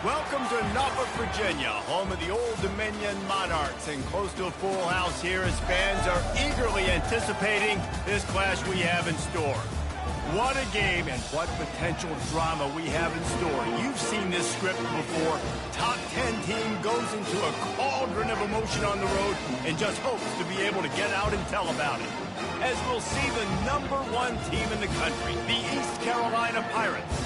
Welcome to Norfolk, Virginia, home of the Old Dominion Monarchs, and close to a full house here as fans are eagerly anticipating this clash we have in store. What a game and what potential drama we have in store. You've seen this script before. Top 10 team goes into a cauldron of emotion on the road and just hopes to be able to get out and tell about it. As we'll see the #1 team in the country, the East Carolina Pirates,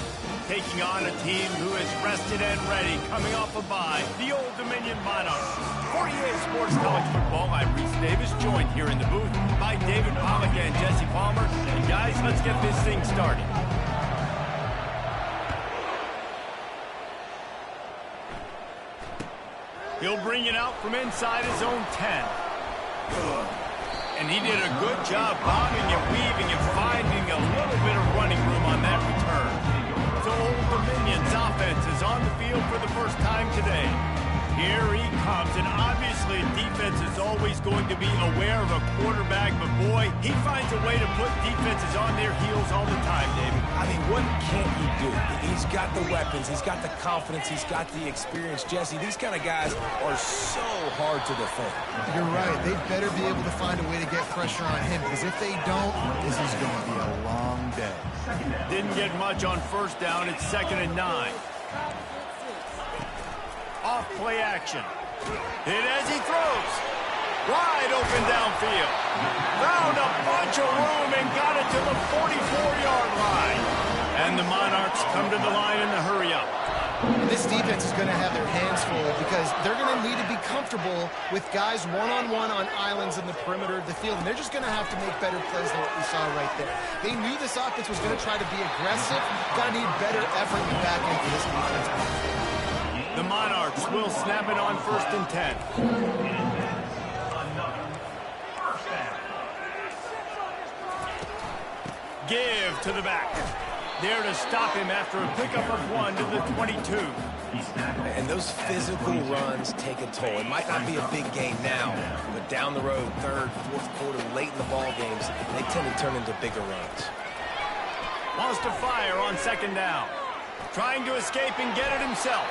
taking on a team who is rested and ready, coming off a bye, the Old Dominion Monarchs. 48 Sports College Football, I'm Reese Davis, joined here in the booth by David Pollack and Jesse Palmer. And guys, let's get this thing started. He'll bring it out from inside his own 10. And he did a good job bobbing and weaving and finding a little bit of running room on that return. So Old Dominion's offense is on the field for the first time today. Here he comes, and obviously defense is always going to be aware of a quarterback, but boy, he finds a way to put defenses on their heels all the time, David. I mean, what can't he do? He's got the weapons, he's got the confidence, he's got the experience. Jesse, these kind of guys are so hard to defend. You're right. They better be able to find a way to get pressure on him, because if they don't, this is going to be a long day. Didn't get much on first down. It's 2nd and 9. Off play action. Hit as he throws. Wide open downfield. Found a bunch of room and got it to the 44-yard line. And the Monarchs come to the line in the hurry up. And this defense is going to have their hands full because they're going to need to be comfortable with guys one-on-one on islands in the perimeter of the field. And they're just going to have to make better plays than what we saw right there. They knew this offense was going to try to be aggressive. Got to need better effort in the back end for this defense. The Monarchs will snap it on 1st and 10. Give to the back. There to stop him after a pickup of 1 to the 22. And those physical runs take a toll. It might not be a big game now, but down the road, 3rd, 4th quarter, late in the ball games, they tend to turn into bigger runs. Wants to fire on 2nd down. Trying to escape and get it himself.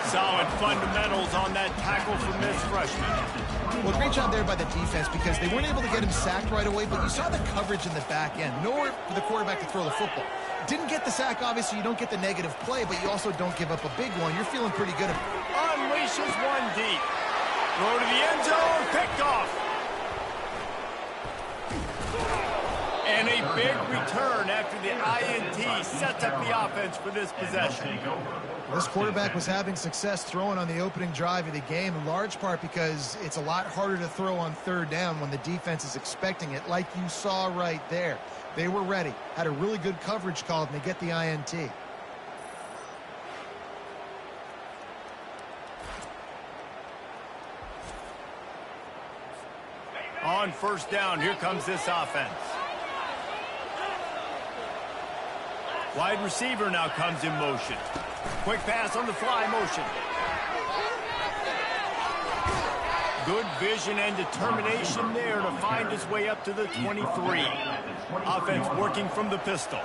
Solid fundamentals on that tackle from this freshman. Well, great job there by the defense because they weren't able to get him sacked right away, but you saw the coverage in the back end. Nowhere for the quarterback to throw the football. Didn't get the sack, obviously. You don't get the negative play, but you also don't give up a big one. You're feeling pretty good. Unleashes one deep. Throw to the end zone. Picked off. And a big return after the INT sets up the offense for this possession. This quarterback was having success throwing on the opening drive of the game, in large part because it's a lot harder to throw on 3rd down when the defense is expecting it, like you saw right there. They were ready, had a really good coverage call, and they get the INT. On 1st down, here comes this offense. Wide receiver now comes in motion. Quick pass on the fly motion. Good vision and determination there to find his way up to the 23. Offense working from the pistol.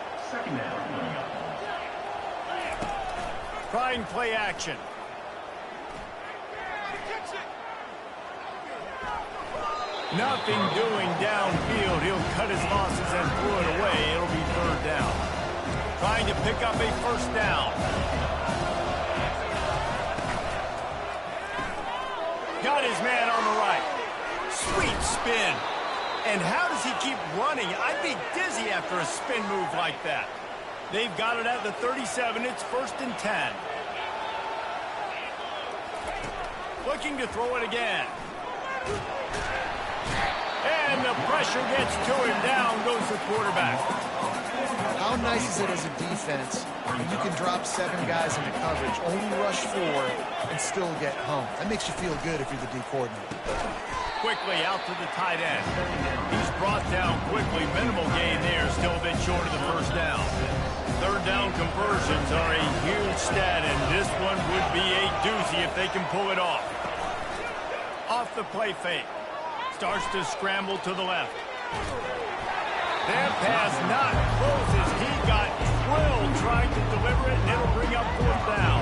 Trying play action. Nothing doing downfield. He'll cut his losses and throw it away. It'll be 3rd down. Trying to pick up a 1st down. Got his man on the right. Sweet spin. And how does he keep running? I'd be dizzy after a spin move like that. They've got it at the 37. It's 1st and 10. Looking to throw it again. And the pressure gets to him. Down goes the quarterback. How nice is it as a defense when you can drop 7 guys into coverage, only rush 4, and still get home? That makes you feel good if you're the D coordinator. Quickly out to the tight end. He's brought down quickly. Minimal gain there, still a bit short of the 1st down. 3rd down conversions are a huge stat, and this one would be a doozy if they can pull it off. Off the play fake. Starts to scramble to the left. That pass not close as he got drilled trying to deliver it, and it'll bring up 4th down.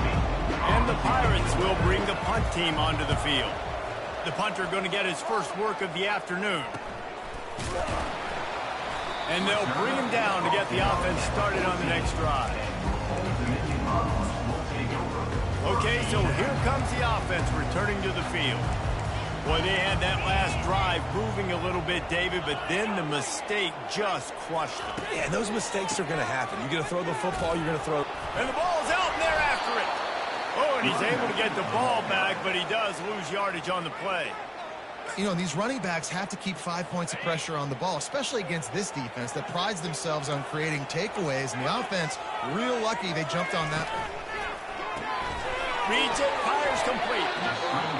And the Pirates will bring the punt team onto the field. The punter going to get his first work of the afternoon. And they'll bring him down to get the offense started on the next drive. Okay, so here comes the offense returning to the field. Boy, they had that last drive moving a little bit, David, but then the mistake just crushed them. Yeah, those mistakes are going to happen. You're going to throw the football, you're going to throw... And the ball's out, and they're after it. Oh, and he's able to get the ball back, but he does lose yardage on the play. You know, these running backs have to keep 5 points of pressure on the ball, especially against this defense that prides themselves on creating takeaways. And the offense, real lucky they jumped on that. Reads it, fires complete.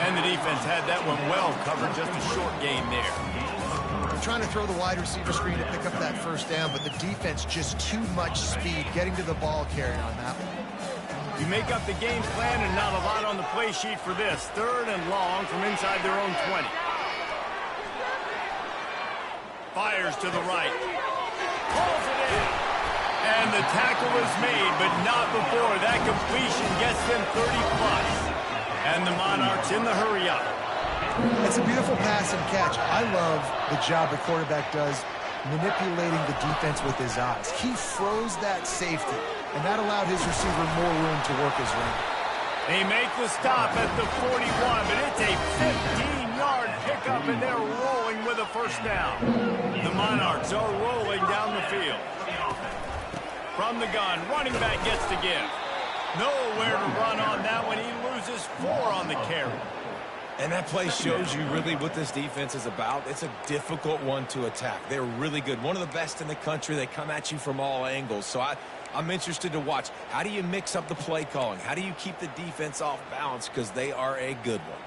And the defense had that one well covered, just a short gain there. They're trying to throw the wide receiver screen to pick up that first down, but the defense just too much speed getting to the ball carrying on that one. You make up the game plan and not a lot on the play sheet for this. 3rd and long from inside their own 20. Fires to the right. Pulls it in. And the tackle is made, but not before that completion gets them 30-plus. And the Monarchs in the hurry-up. It's a beautiful pass and catch. I love the job the quarterback does manipulating the defense with his eyes. He froze that safety, and that allowed his receiver more room to work his route. They make the stop at the 41, but it's a 15-yard pickup, and they're rolling with a first down. The Monarchs are rolling down the field. From the gun, running back gets to give. Nowhere to run on that one. He loses 4 on the carry. And that play shows you really what this defense is about. It's a difficult one to attack. They're really good. One of the best in the country. They come at you from all angles. So I'm interested to watch. How do you mix up the play calling? How do you keep the defense off balance? Because they are a good one.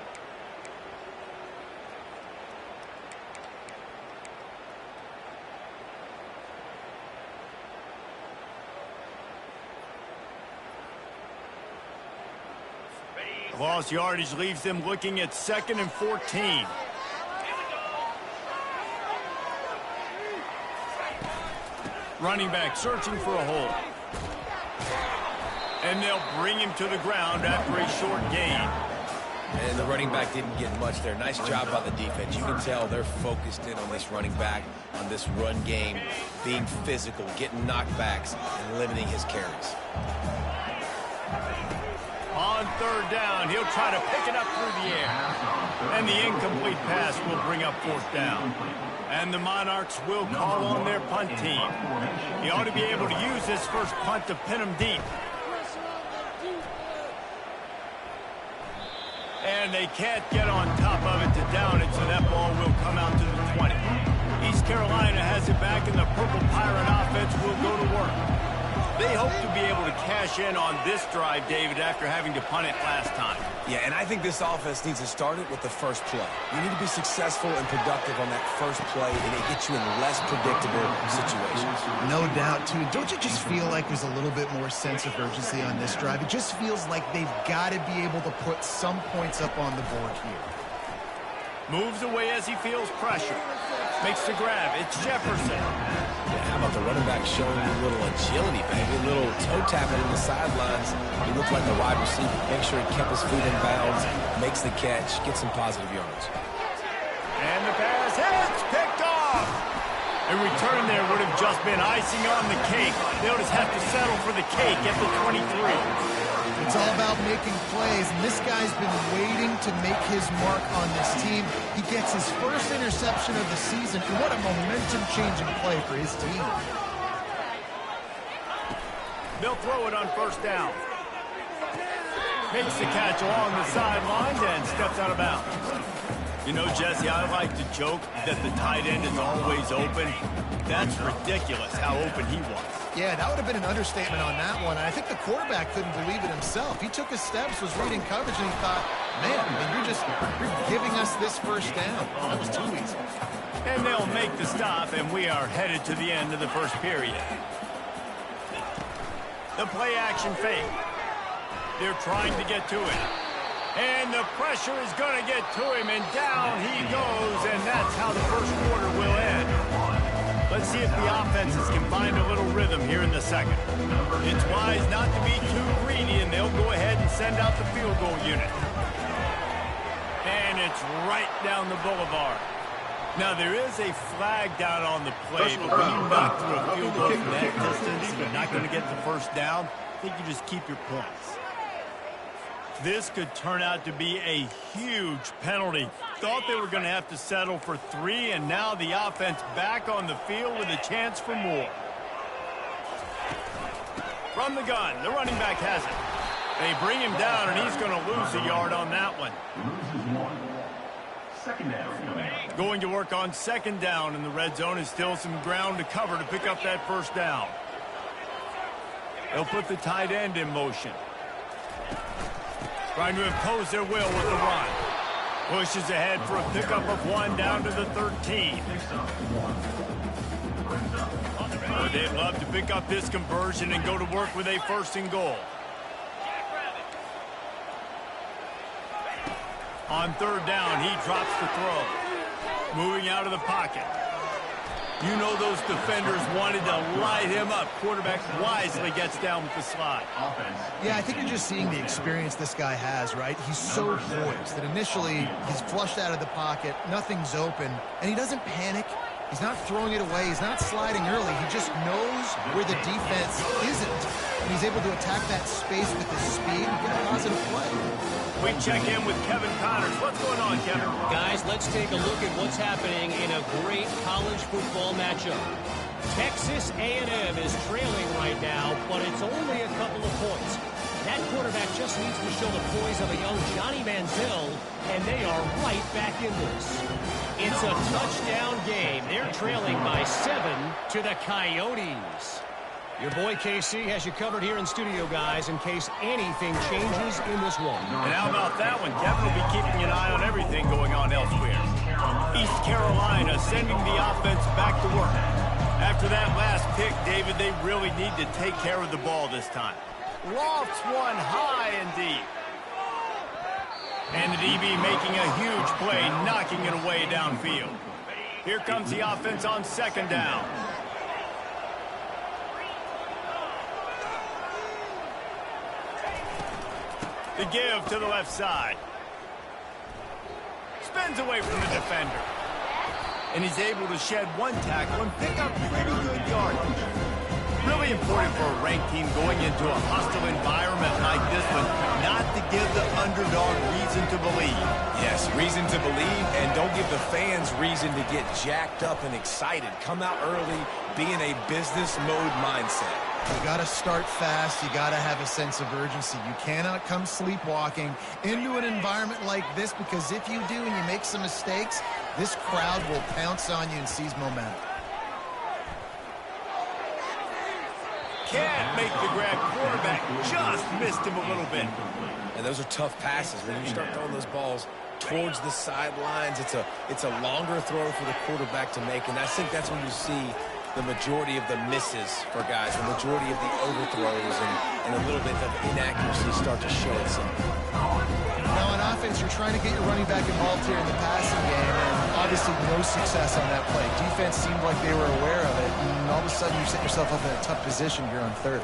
Lost yardage leaves them looking at 2nd and 14. Running back searching for a hole. And they'll bring him to the ground after a short gain. And the running back didn't get much there. Nice job by the defense. You can tell they're focused in on this running back, on this run game, being physical, getting knockbacks, and limiting his carries. On 3rd down, he'll try to pick it up through the air. And the incomplete pass will bring up 4th down. And the Monarchs will call on their punt team. He ought to be able to use this first punt to pin him deep. And they can't get on top of it to down it, so that ball will come out to the 20. East Carolina has it back, and the Purple Pirate offense will go to work. They hope to be able to cash in on this drive, David, after having to punt it last time. Yeah, and I think this offense needs to start it with the first play. You need to be successful and productive on that first play, and it gets you in less predictable situations. No doubt, too. Don't you just feel like there's a little bit more sense of urgency on this drive? It just feels like they've got to be able to put some points up on the board here. Moves away as he feels pressure. Makes the grab. It's Jefferson. Yeah, how about the running back showing a little agility, baby? A little toe tapping in the sidelines. He looked like the wide receiver. Make sure he kept his feet in bounds, makes the catch, gets some positive yards. And the pass hits, picked off. A return there would have just been icing on the cake. They'll just have to settle for the cake at the 23. It's all about making plays, and this guy's been waiting to make his mark on this team. He gets his first interception of the season, and what a momentum-changing play for his team. They'll throw it on 1st down. Makes the catch along the sidelines and steps out of bounds. You know, Jesse, I like to joke that the tight end is always open. That's ridiculous how open he was. Yeah, that would have been an understatement on that one. And I think the quarterback couldn't believe it himself. He took his steps, was reading coverage, and he thought, man, I mean, you're giving us this first down. That was too easy. And they'll make the stop, and we are headed to the end of the first period. The play action fake. They're trying to get to it. And the pressure is going to get to him, and down he goes, and that's how the first quarter will end. Let's see if the offenses can find a little rhythm here in the second. It's wise not to be too greedy, and they'll go ahead and send out the field goal unit. And it's right down the boulevard. Now, there is a flag down on the play, but when you knock through a field goal from that distance and you're not going to get the first down, I think you just keep your points. This could turn out to be a huge penalty. Thought they were going to have to settle for 3, and now the offense back on the field with a chance for more. From the gun, the running back has it. They bring him down, and he's going to lose a yard on that one. Second down. Going to work on second down, and the red zone is still some ground to cover to pick up that first down. They'll put the tight end in motion. Trying to impose their will with the run. Pushes ahead for a pickup of 1 down to the 13. Oh, they'd love to pick up this conversion and go to work with a 1st and goal. On 3rd down, he drops the throw. Moving out of the pocket. You know those defenders wanted to light him up. Quarterback wisely gets down with the slide. Yeah, I think you're just seeing the experience this guy has, right? He's so poised that initially he's flushed out of the pocket, nothing's open, and he doesn't panic. He's not throwing it away. He's not sliding early. He just knows where the defense isn't. And he's able to attack that space with his speed and get a positive play. We check in with Kevin Connors. What's going on, Kevin? Guys, let's take a look at what's happening in a great college football matchup. Texas A&M is trailing right now, but it's only a couple of points. That quarterback just needs to show the poise of a young Johnny Manziel, and they are right back in this. It's a touchdown game. They're trailing by 7 to the Coyotes. Your boy KC has you covered here in studio, guys, in case anything changes in this one. And how about that one? Kevin will be keeping an eye on everything going on elsewhere. East Carolina sending the offense back to work. After that last pick, David, they really need to take care of the ball this time. Lofts one high and deep. And the DB making a huge play, knocking it away downfield. Here comes the offense on 2nd down. The give to the left side. Spins away from the defender. And he's able to shed 1 tackle and pick up pretty good yardage. Really important for a ranked team going into a hostile environment like this one, not to give the underdog reason to believe. Yes, reason to believe, and don't give the fans reason to get jacked up and excited. Come out early, be in a business mode mindset. You got to start fast. You got to have a sense of urgency. You cannot come sleepwalking into an environment like this, because if you do and you make some mistakes, this crowd will pounce on you and seize momentum. Can't make the grab. Quarterback just missed him a little bit. And those are tough passes. When you start throwing those balls towards the sidelines, it's a longer throw for the quarterback to make, and I think that's when you see the majority of the misses for guys, the majority of the overthrows and a little bit of inaccuracy start to show itself. Now on offense, you're trying to get your running back involved here in the passing game, and obviously no success on that play. Defense seemed like they were aware of it, and all of a sudden you set yourself up in a tough position here on 3rd.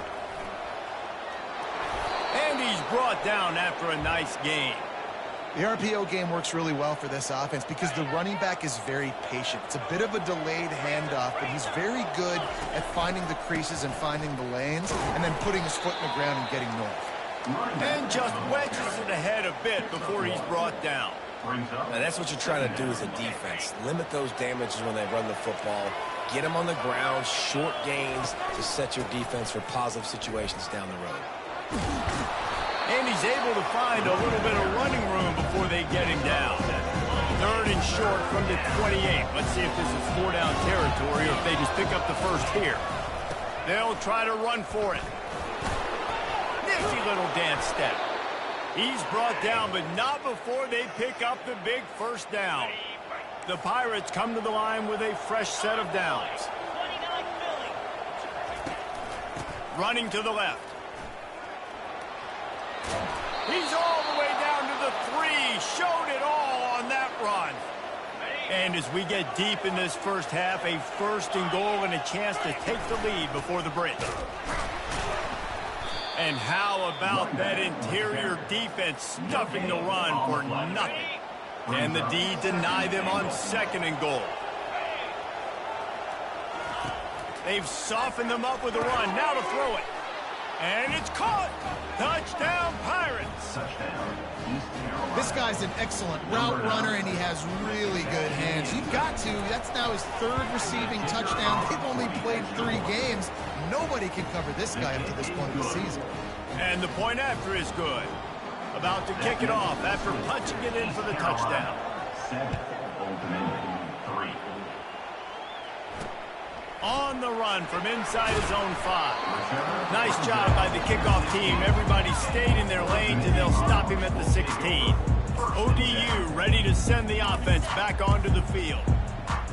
And he's brought down after a nice game. The RPO game works really well for this offense because the running back is very patient. It's a bit of a delayed handoff, but he's very good at finding the creases and finding the lanes and then putting his foot in the ground and getting north. And just wedges it ahead a bit before he's brought down. Now that's what you're trying to do as a defense. Limit those damages when they run the football. Get them on the ground, short gains to set your defense for positive situations down the road. And he's able to find a little bit of running room before they get him down. 3rd and short from the 28. Let's see if this is 4-down territory or if they just pick up the first here. They'll try to run for it. Nifty little dance step. He's brought down, but not before they pick up the big first down. The Pirates come to the line with a fresh set of downs. Running to the left. He's all the way down to the 3. Showed it all on that run. And as we get deep in this first half, a first and goal and a chance to take the lead before the break. And how about that interior defense stuffing the run for nothing? And the D deny them on second and goal. They've softened them up with a run. Now to throw it. And it's caught. Touchdown, Pirates. This guy's an excellent route runner, and he has really good hands. You've got to. That's now his third receiving touchdown. They've only played 3 games. Nobody can cover this guy up to this point of the season. And the point after is good. About to kick it off after punching it in for the touchdown. On the run from inside his own 5. Nice job by the kickoff team. Everybody stayed in their lanes, and they'll stop him at the 16. ODU ready to send the offense back onto the field.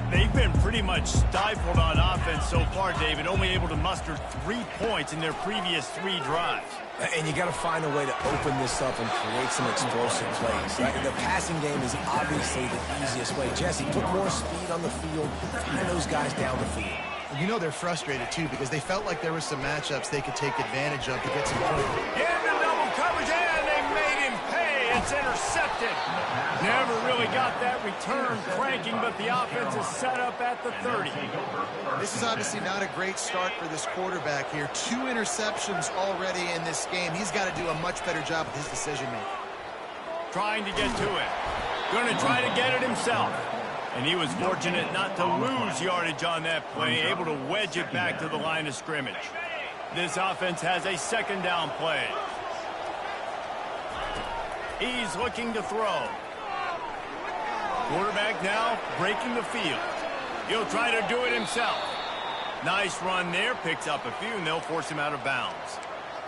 They've been pretty much stifled on offense so far, David, only able to muster 3 points in their previous 3 drives. And you got to find a way to open this up and create some explosive plays. Right? The passing game is obviously the easiest way. Jesse, put more speed on the field, find those guys down the field. You know they're frustrated, too, because they felt like there were some matchups they could take advantage of to get some points. Into double coverage, and they made him pay. It's intercepted. Never really got that return cranking, but the offense is set up at the 30. This is obviously not a great start for this quarterback here. 2 interceptions already in this game. He's got to do a much better job with his decision-making. Trying to get to it. Going to try to get it himself. And he was fortunate not to lose yardage on that play, able to wedge it back to the line of scrimmage. This offense has a second down play. He's looking to throw. Quarterback now breaking the field. He'll try to do it himself. Nice run there, picks up a few, and they'll force him out of bounds.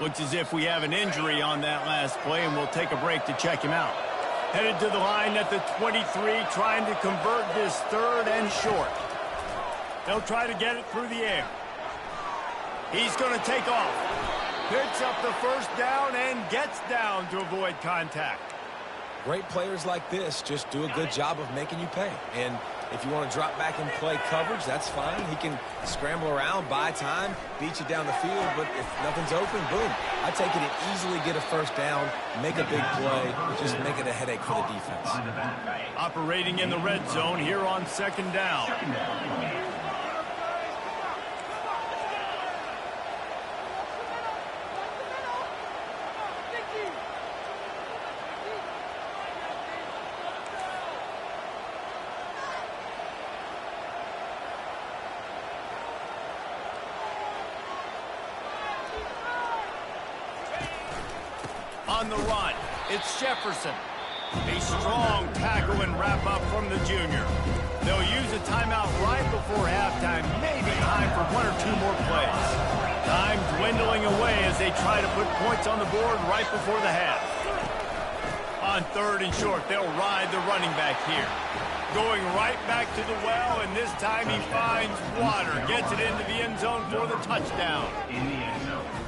Looks as if we have an injury on that last play, and we'll take a break to check him out. Headed to the line at the 23, trying to convert this third and short. They'll try to get it through the air. He's going to take off. Picks up the first down and gets down to avoid contact. Great players like this just do a good job of making you pay. And if you want to drop back and play coverage, that's fine. He can scramble around, buy time, beat you down the field, but if nothing's open, boom. I take it and easily get a first down, make a big play, just make it a headache for the defense. Operating in the red zone here on second down. On the run, it's Jefferson. A strong tackle and wrap up from the junior. They'll use a timeout right before halftime, maybe time for 1 or 2 more plays. Time dwindling away as they try to put points on the board right before the half. On third and short, they'll ride the running back here. Going right back to the well, and this time he finds water. Gets it into the end zone for the touchdown.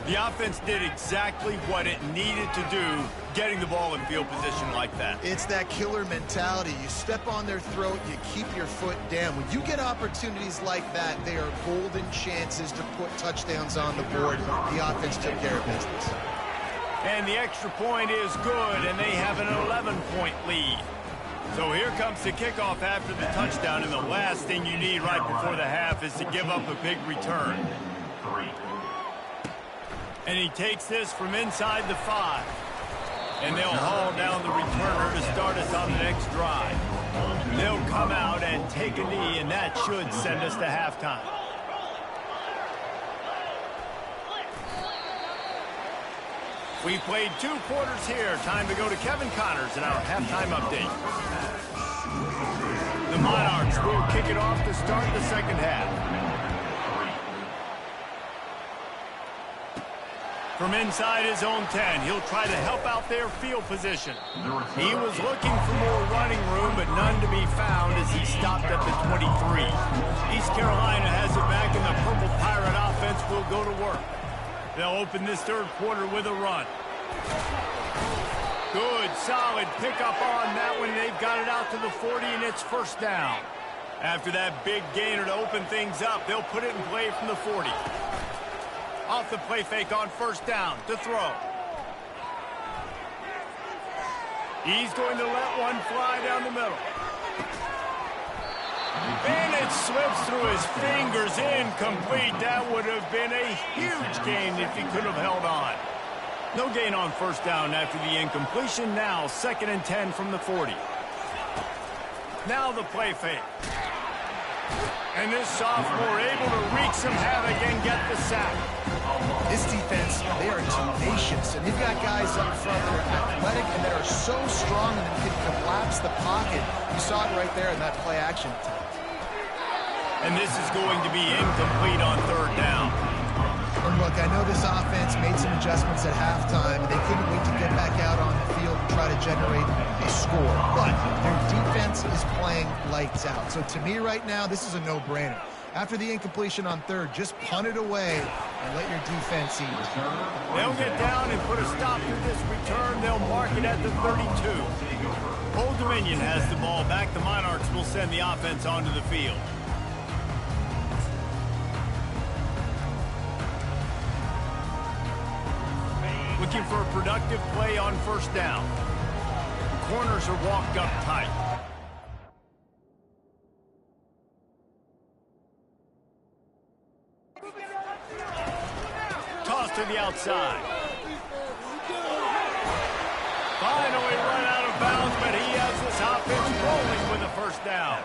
The offense did exactly what it needed to do, getting the ball in field position like that. It's that killer mentality. You step on their throat, you keep your foot down. When you get opportunities like that, they are golden chances to put touchdowns on the board. The offense took care of business. And the extra point is good, and they have an 11-point lead. So here comes the kickoff after the touchdown, and the last thing you need right before the half is to give up a big return. And he takes this from inside the 5. And they'll haul down the returner to start us on the next drive. They'll come out and take a knee, and that should send us to halftime. We've played 2 quarters here. Time to go to Kevin Connors in our halftime update. The Monarchs will kick it off to start the second half. From inside his own 10, he'll try to help out their field position. He was looking for more running room, but none to be found as he stopped at the 23. East Carolina has it back, and the Purple Pirate offense will go to work. They'll open this third quarter with a run. Good, solid pickup on that one. They've got it out to the 40, and it's first down. After that big gainer to open things up, they'll put it in play from the 40. Off the play fake on first down to throw. He's going to let one fly down the middle. And it slips through his fingers, incomplete. That would have been a huge gain if he could have held on. No gain on first down after the incompletion. Now 2nd and 10 from the 40. Now the play fake. And this sophomore able to wreak some havoc and get the sack. This defense, they are tenacious, and they've got guys up front that are athletic and that are so strong and can collapse the pocket. You saw it right there in that play action attempt. And this is going to be incomplete on 3rd down. And look, I know this offense made some adjustments at halftime. They couldn't wait to get back out on the field and try to generate a score. But their defense is playing lights out. So to me right now, this is a no-brainer. After the incompletion on 3rd, just punt it away and let your defense eat. They'll get down and put a stop to this return. They'll mark it at the 32. Old Dominion has the ball back. The Monarchs will send the offense onto the field. Looking for a productive play on first down. Corners are walked up tight. Toss to the outside. Finally run out of bounds, but he has this offense rolling with a first down.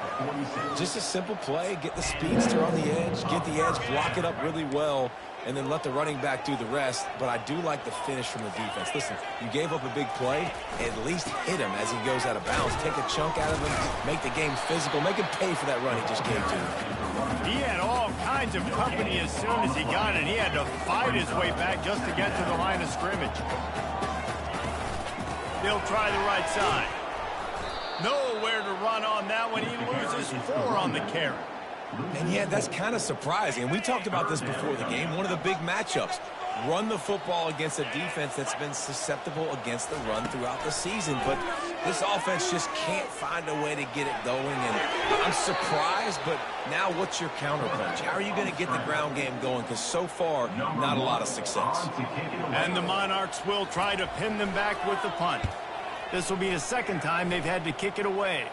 Just a simple play. Get the speedster on the edge. Get the edge. Block it up really well. And then let the running back do the rest. But I do like the finish from the defense. Listen, you gave up a big play. At least hit him as he goes out of bounds. Take a chunk out of him. Make the game physical. Make him pay for that run he just gave to him. He had all kinds of company as soon as he got it. He had to fight his way back just to get to the line of scrimmage. They'll try the right side. Nowhere to run on that one. He loses 4 on the carry. And yeah, that's kind of surprising. And we talked about this before the game. One of the big matchups. Run the football against a defense that's been susceptible against the run throughout the season. But this offense just can't find a way to get it going. And I'm surprised, but now what's your counterpunch? How are you going to get the ground game going? Because so far, not a lot of success. And the Monarchs will try to pin them back with the punt. This will be the 2nd time they've had to kick it away.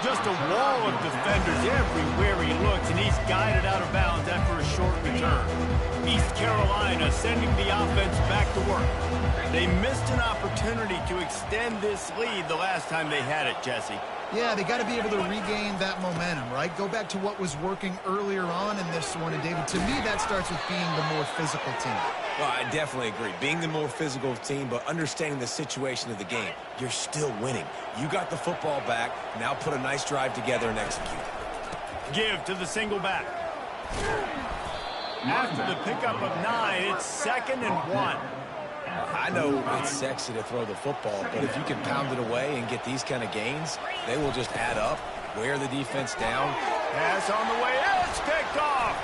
Just a wall of defenders everywhere he looks, and he's guided out of bounds after a short return. East Carolina sending the offense back to work. They missed an opportunity to extend this lead the last time they had it, Jesse. Yeah, they got to be able to regain that momentum, right? Go back to what was working earlier on in this one. And, David, to me, that starts with being the more physical team. Well, I definitely agree. Being the more physical team, but understanding the situation of the game. You're still winning. You got the football back. Now put a nice drive together and execute. Give to the single back. After the pickup of 9, it's 2nd and 1. I know it's sexy to throw the football, but if you can pound it away and get these kind of gains, they will just add up, wear the defense down. Pass on the way, it's picked off.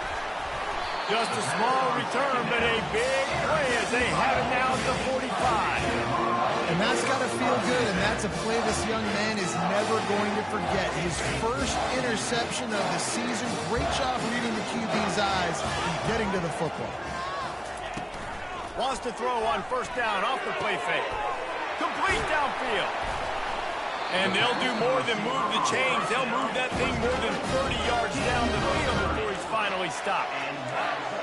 Just a small return, but a big play as they have it now at the 45. And that's got to feel good, and that's a play this young man is never going to forget. His first interception of the season. Great job reading the QB's eyes and getting to the football. Wants to throw on first down off the play fake. Complete downfield. And they'll do more than move the chains. They'll move that thing more than 30 yards down the field before he's finally stopped.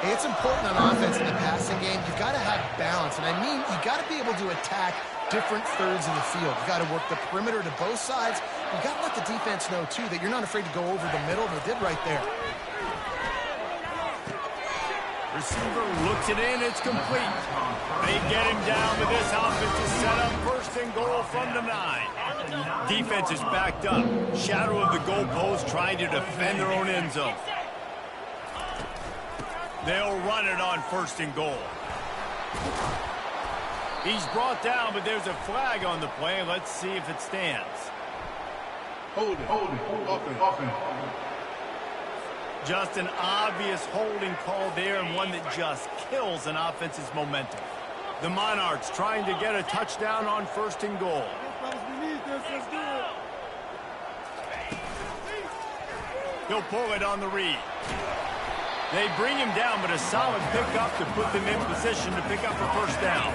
Hey, it's important on offense in the passing game. You've got to have balance. And I mean, you've got to be able to attack different thirds of the field. You've got to work the perimeter to both sides. You've got to let the defense know, too, that you're not afraid to go over the middle. They did right there. Receiver looks it in, it's complete. They get him down, but this offense is set up 1st and goal from the 9. Defense is backed up. Shadow of the goalpost trying to defend their own end zone. They'll run it on 1st and goal. He's brought down, but there's a flag on the play. Let's see if it stands. Hold it, offense. Just an obvious holding call there, and one that just kills an offense's momentum. The Monarchs trying to get a touchdown on 1st and goal. He'll pull it on the read. They bring him down, but a solid pickup to put them in position to pick up a 1st down.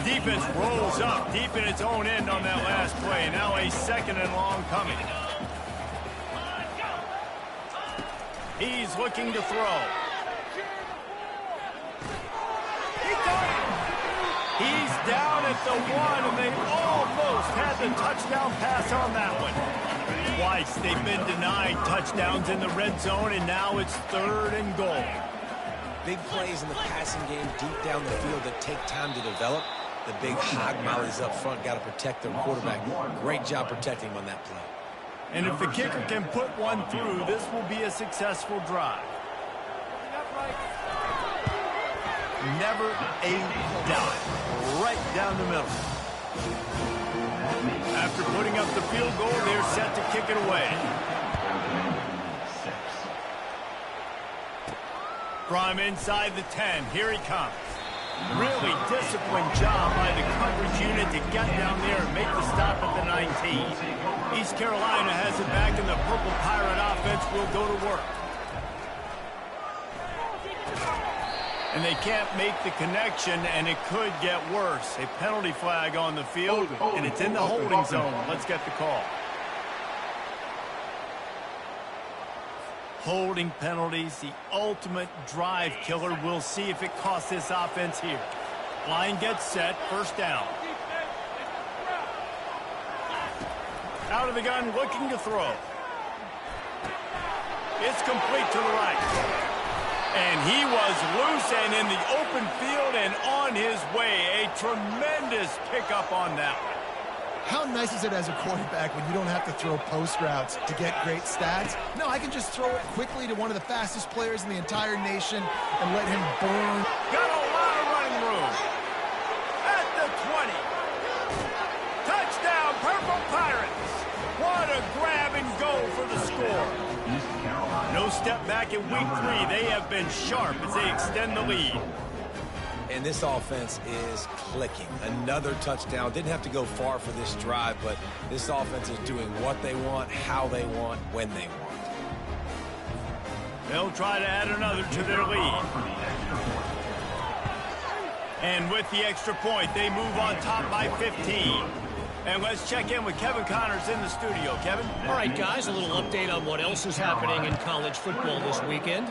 Defense rolls up deep in its own end on that last play. Now a 2nd and long coming. He's looking to throw. He's down at the 1, and they almost had the touchdown pass on that one. Twice they've been denied touchdowns in the red zone, and now it's 3rd and goal. Big plays in the passing game deep down the field that take time to develop. The big hog mollies up front got to protect their quarterback. Great job protecting him on that play. And if the kicker can put one through, this will be a successful drive. Never a dime. Right down the middle. After putting up the field goal, they're set to kick it away. From inside the 10, here he comes. Really disciplined job by the coverage unit to get down there and make the stop at the 19. East Carolina has it back, and the Purple Pirate offense will go to work. And they can't make the connection, and it could get worse. A penalty flag on the field, and it's in the holding zone. Let's get the call. Holding penalties, the ultimate drive killer. We'll see if it costs this offense here. Line gets set, 1st down. Out of the gun, looking to throw. It's complete to the right. And he was loose and in the open field and on his way. A tremendous pickup on that one. How nice is it as a quarterback when you don't have to throw post routes to get great stats? No, I can just throw it quickly to one of the fastest players in the entire nation and let him burn. Got a lot of running room. At the 20. Touchdown, Purple Pirates. What a grab and go for the score. No step back in week 3. They have been sharp as they extend the lead. And this offense is clicking. Another touchdown. Didn't have to go far for this drive, but this offense is doing what they want, how they want, when they want. They'll try to add another to their lead. And with the extra point, they move on top by 15. And let's check in with Kevin Connors in the studio. Kevin? All right, guys, a little update on what else is happening in college football this weekend.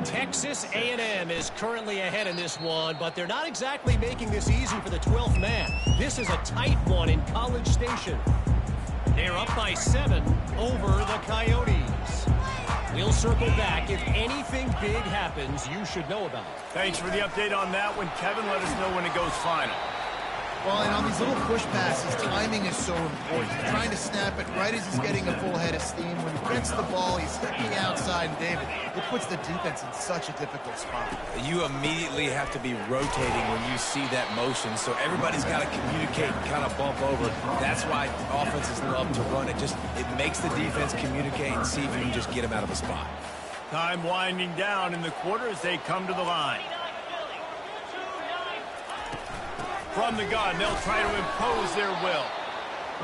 Texas A&M is currently ahead in this one, but they're not exactly making this easy for the 12th man. This is a tight one in College Station. They're up by 7 over the Coyotes. We'll circle back. If anything big happens, you should know about it. Thanks for the update on that one, Kevin. Let us know when it goes final. Well, and on these little push passes, timing is so important. Trying to snap it right as he's getting a full head of steam. When he gets the ball, he's stepping outside, and David, it puts the defense in such a difficult spot. You immediately have to be rotating when you see that motion, so everybody's got to communicate and kind of bump over. That's why offenses love to run it. It makes the defense communicate and see if you can just get him out of a spot. Time winding down in the quarter as they come to the line. From the gun, they'll try to impose their will.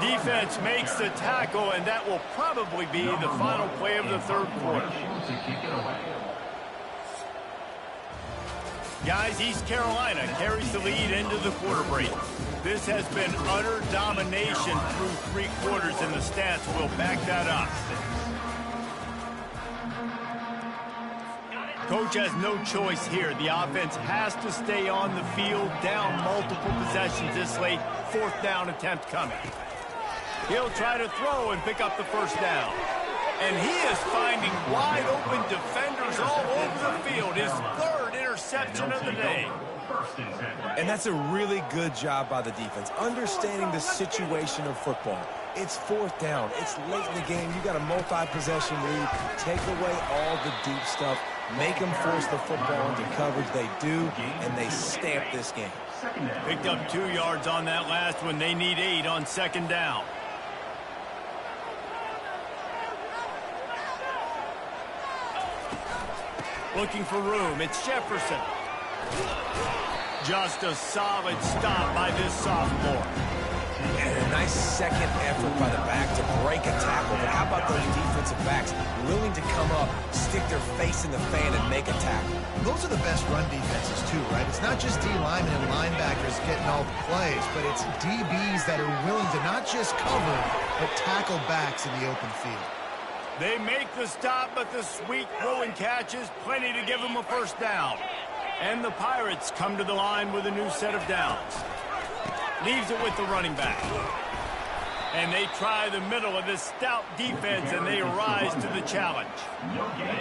Defense makes the tackle, and that will probably be the final play of the 3rd quarter. Guys, East Carolina carries the lead into the quarter break. This has been utter domination through 3 quarters, and the stats will back that up. Coach has no choice here. The offense has to stay on the field, down multiple possessions this late. 4th down attempt coming. He'll try to throw and pick up the 1st down. And he is finding wide open defenders all over the field. His 3rd interception of the day. And that's a really good job by the defense, understanding the situation of football. It's 4th down. It's late in the game. You got a multi-possession lead. Take away all the deep stuff. Make them force the football into coverage. They do, and they stamp this game. Picked up 2 yards on that last one. They need 8 on 2nd down. Looking for room. It's Jefferson. Just a solid stop by this sophomore. And a nice second effort by the back to break a tackle. But how about those defensive backs willing to come up, stick their face in the fan, and make a tackle? Those are the best run defenses, too, right? It's not just D linemen and linebackers getting all the plays, but it's DBs that are willing to not just cover, but tackle backs in the open field. They make the stop, but the sweet throwing catch is plenty to give them a first down. And the Pirates come to the line with a new set of downs. Leaves it with the running back. And they try the middle of this stout defense, and they rise to the challenge.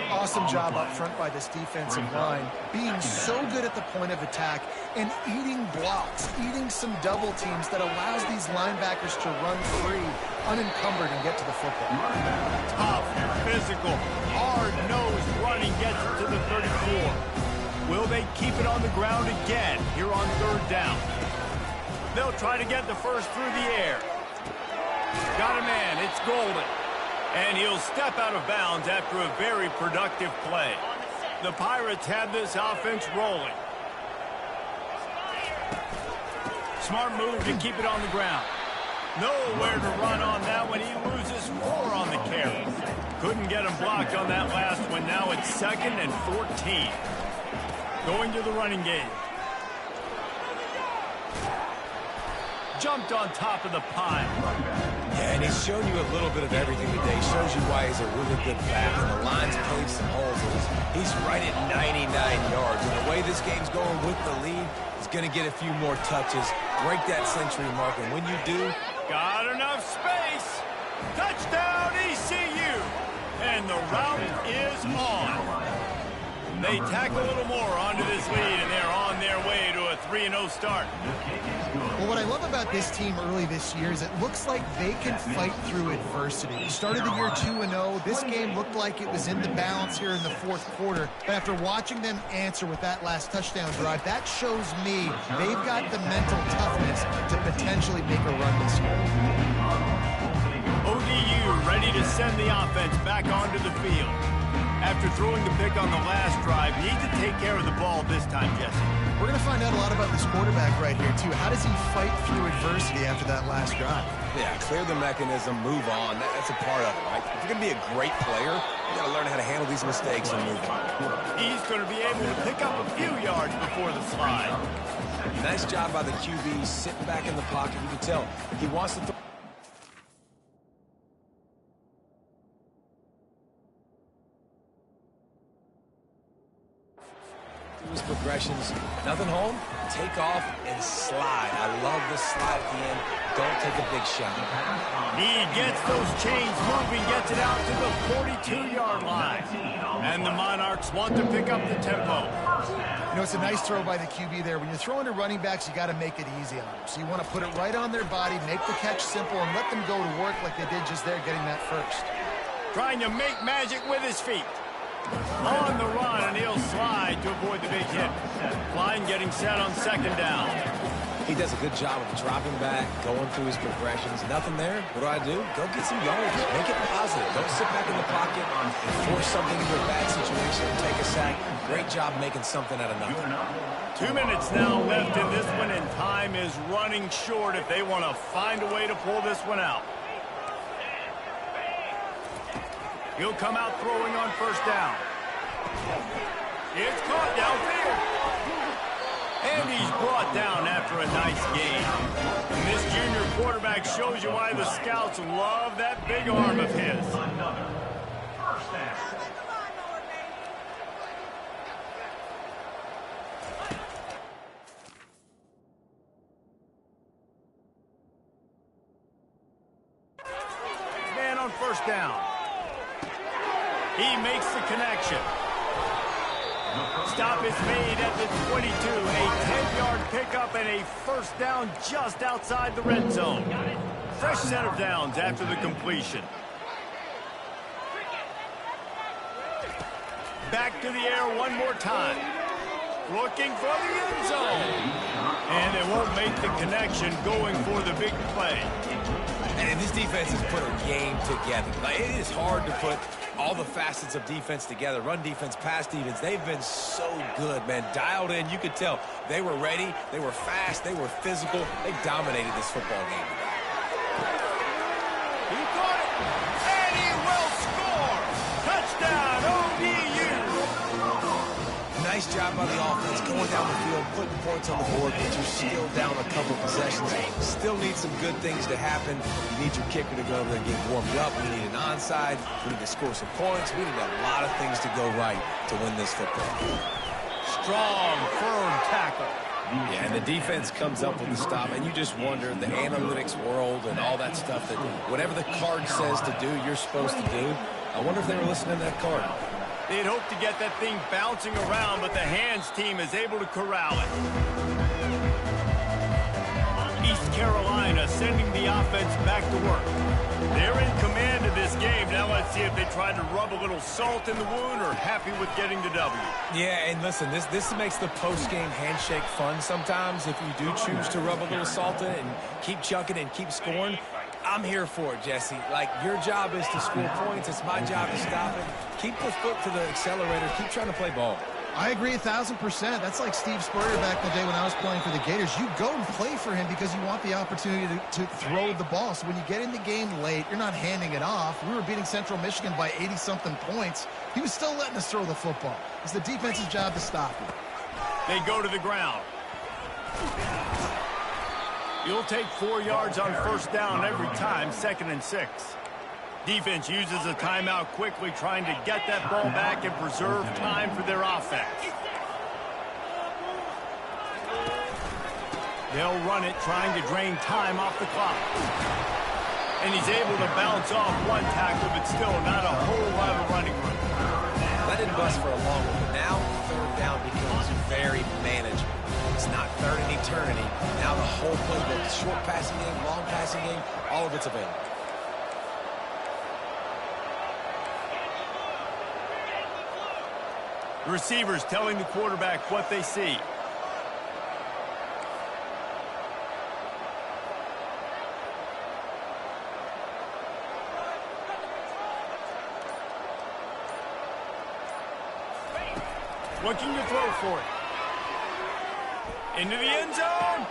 Awesome job up front by this defensive line, being so good at the point of attack and eating blocks, eating some double teams that allows these linebackers to run free, unencumbered, and get to the football. Tough, physical, hard-nosed running gets it to the 34. Will they keep it on the ground again here on third down? They'll try to get the first through the air. Got a man, it's Golden. And he'll step out of bounds after a very productive play. The Pirates have this offense rolling. Smart move to keep it on the ground. Nowhere to run on that one. He loses 4 on the carry. Couldn't get him blocked on that last one. Now it's 2nd and 14. Going to the running game. Jumped on top of the pile. Yeah, and he's shown you a little bit of everything today. He shows you why he's a really good back, and the line's paved some holes. He's right at 99 yards, and the way this game's going with the lead, he's going to get a few more touches, break that century mark, and when you do... Got enough space. Touchdown, ECU. And the route is on. They tack a little more onto this lead, and they're on their way to a 3-0 start. Well, what I love about this team early this year is it looks like they can fight through adversity. We started the year 2-0. This game looked like it was in the balance here in the fourth quarter. But after watching them answer with that last touchdown drive, that shows me they've got the mental toughness to potentially make a run this year. ODU ready to send the offense back onto the field. After throwing the pick on the last drive, need to take care of the ball this time, Jesse. We're going to find out a lot about this quarterback right here, too. How does he fight through adversity after that last drive? Yeah, clear the mechanism, move on. That's a part of it, right? If you're going to be a great player, you got to learn how to handle these mistakes and move on. He's going to be able to pick up a few yards before the slide. Nice job by the QB, sitting back in the pocket. You can tell he wants to throw. His progressions, nothing home, take off and slide. I love this slide at the end. Don't take a big shot. He gets those chains moving, gets it out to the 42-yard line. And the Monarchs want to pick up the tempo. You know, it's a nice throw by the QB there. When you're throwing to running backs, you got to make it easy on them. So you want to put it right on their body, make the catch simple, and let them go to work like they did just there, getting that first. Trying to make magic with his feet. On the run, and he'll slide to avoid the big hit. Klein getting set on 2nd down. He does a good job of dropping back, going through his progressions. Nothing there. What do? Go get some yards. Make it positive. Don't sit back in the pocket and force something into a bad situation and take a sack. Great job making something out of nothing. 2 minutes now left in this one, and time is running short if they want to find a way to pull this one out. He'll come out throwing on 1st down. It's caught downfield. And he's brought down after a nice gain. And this junior quarterback shows you why the scouts love that big arm of his. Man on 1st down. He makes the connection. Stop is made at the 22. A 10-yard pickup and a 1st down just outside the red zone. Fresh set of downs after the completion. Back to the air one more time. Looking for the end zone. And they won't make the connection, going for the big play. And this defense has put a game together. Like, it is hard to put all the facets of defense together, run defense, pass defense. They've been so good, man. Dialed in. You could tell they were ready. They were fast. They were physical. They dominated this football game. He caught it, and he will score. Touchdown, ODU. Nice job by the offense going down the field, putting points on the board, but you're still down a couple possessions. Still need some good things to happen. You need your kicker to go over there and get warmed up. We need an onside. We need to score some points. We need a lot of things to go right to win this football game. Strong, firm tackle. Yeah, and the defense comes up with the stop, and you just wonder, the analytics world and all that stuff, that whatever the card says to do, you're supposed to do. I wonder if they were listening to that card. They'd hoped to get that thing bouncing around, but the hands team is able to corral it. East Carolina sending the offense back to work. They're in command of this game. Now let's see if they try to rub a little salt in the wound or happy with getting the W. Yeah, and listen, this makes the post-game handshake fun sometimes if you do choose to rub a little salt in and keep chucking and keep scoring. I'm here for it, Jesse. Like, your job is to score points. It's my job to stop it. Keep the foot to the accelerator. Keep trying to play ball. I agree 1,000%. That's like Steve Spurrier back in the day when I was playing for the Gators. You go and play for him because you want the opportunity to throw the ball. So when you get in the game late, you're not handing it off. We were beating Central Michigan by 80-something points. He was still letting us throw the football. It's the defense's job to stop it. They go to the ground. You'll take 4 yards on first down every time, 2nd and 6. Defense uses a timeout quickly, trying to get that ball back and preserve time for their offense. They'll run it, trying to drain time off the clock. And he's able to bounce off one tackle, but still not a whole lot of running room. That didn't bust for a long one, but now third down becomes very manageable. It's not third in eternity. Now the whole playbook, short passing game, long passing game, all of it's available. The receivers telling the quarterback what they see. Looking to throw for it. Into the end zone.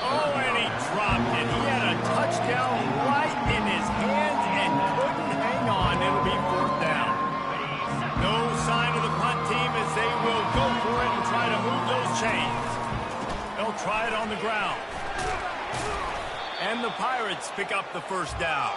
Oh, and he dropped it. He had a touchdown right in his hands and couldn't hang on. It'll be 4th down. No sign of the punt team as they will go for it and try to move those chains. They'll try it on the ground. And the Pirates pick up the first down.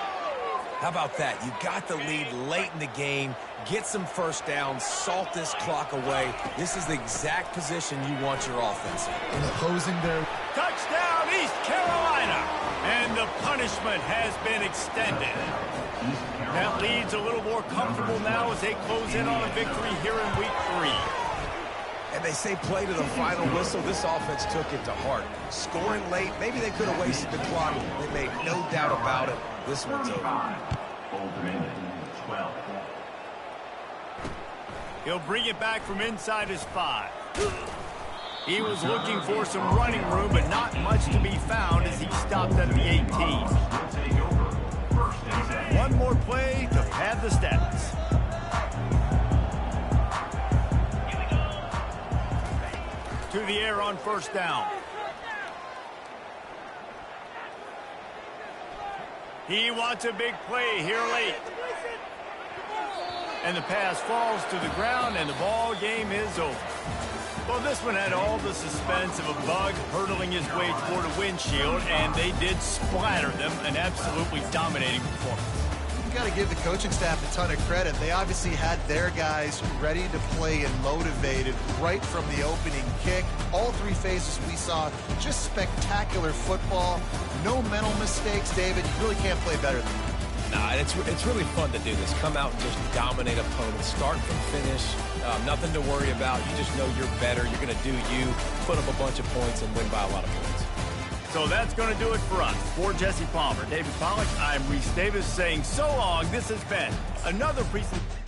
How about that? You got the lead late in the game. Get some first downs. Salt this clock away. This is the exact position you want your offense in. Imposing their... Touchdown, East Carolina! And the punishment has been extended. That lead's a little more comfortable now as they close in on a victory here in week 3. And they say play to the final whistle. This offense took it to heart. Scoring late, maybe they could have wasted the clock. They made no doubt about it. This one's over. He'll bring it back from inside his 5. He was looking for some running room, but not much to be found as he stopped at the 18. One more play to pad the stats. To the air on first down. He wants a big play here late. And the pass falls to the ground, and the ball game is over. Well, this one had all the suspense of a bug hurtling his way toward a windshield, and they did splatter them. An absolutely dominating performance. You've got to give the coaching staff a ton of credit. They obviously had their guys ready to play and motivated right from the opening kick. All 3 phases we saw just spectacular football. No mental mistakes, David. You really can't play better than that. Nah, it's really fun to do this. Come out and just dominate opponents. Start from finish. Nothing to worry about. You just know you're better. You're going to do you, put up a bunch of points, and win by a lot of points. So that's going to do it for us. For Jesse Palmer, David Pollack, I'm Reese Davis saying so long. This has been another presentation.